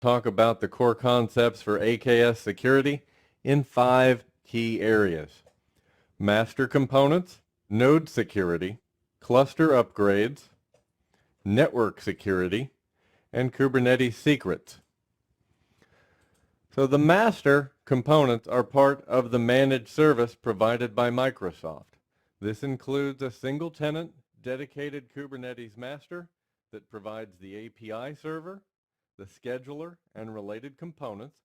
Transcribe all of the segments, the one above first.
talk about the core concepts for AKS security in 5 key areas: master components, node security, cluster upgrades, network security, and Kubernetes secrets. So the master components are part of the managed service provided by Microsoft. This includes a single tenant dedicated Kubernetes master that provides the API server, the scheduler, and related components,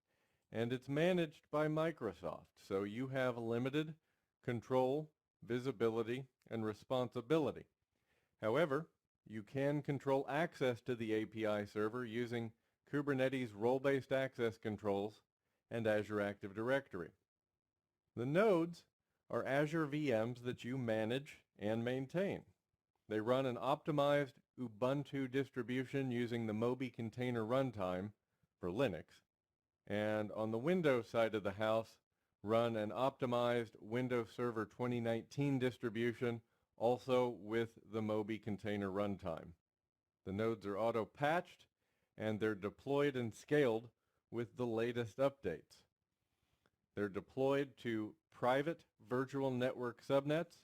and it's managed by Microsoft. So you have limited control, visibility, and responsibility. However, you can control access to the API server using Kubernetes role-based access controls and Azure Active Directory. The nodes are Azure VMs that you manage and maintain. They run an optimized Ubuntu distribution using the Moby Container Runtime for Linux, and on the Windows side of the house, run an optimized Windows Server 2019 distribution, also with the Moby Container Runtime. The nodes are auto-patched, and they're deployed and scaled with the latest updates. They're deployed to private virtual network subnets,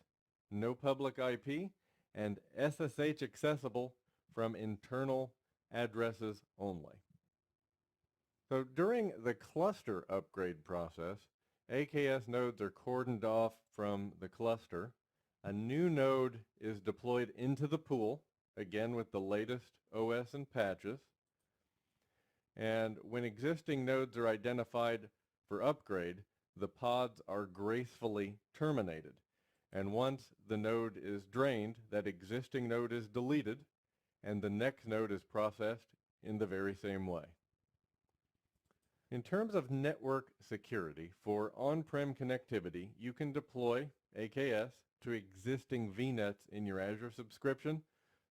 no public IP, and SSH accessible from internal addresses only. So during the cluster upgrade process, AKS nodes are cordoned off from the cluster. A new node is deployed into the pool, again with the latest OS and patches. And when existing nodes are identified for upgrade, the pods are gracefully terminated. And once the node is drained, that existing node is deleted, and the next node is processed in the very same way. In terms of network security, for on-prem connectivity, you can deploy AKS to existing VNets in your Azure subscription,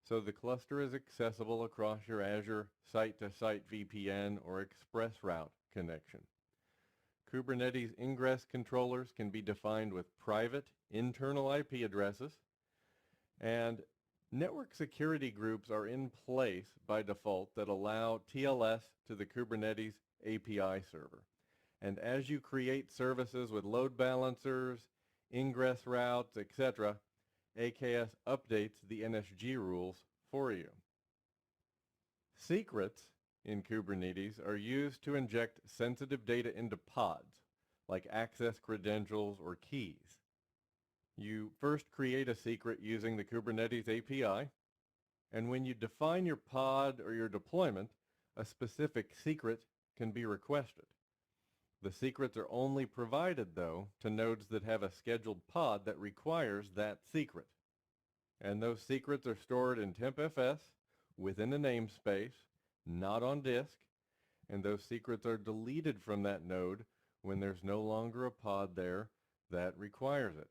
so the cluster is accessible across your Azure site-to-site VPN or ExpressRoute connection. Kubernetes ingress controllers can be defined with private internal IP addresses, and network security groups are in place by default that allow TLS to the Kubernetes API server. And as you create services with load balancers, ingress routes, etc., AKS updates the NSG rules for you. Secrets in Kubernetes are used to inject sensitive data into pods, like access credentials or keys. You first create a secret using the Kubernetes API, and when you define your pod or your deployment, a specific secret can be requested. The secrets are only provided, though, to nodes that have a scheduled pod that requires that secret. And those secrets are stored in TempFS within a namespace, not on disk, and those secrets are deleted from that node when there's no longer a pod there that requires it.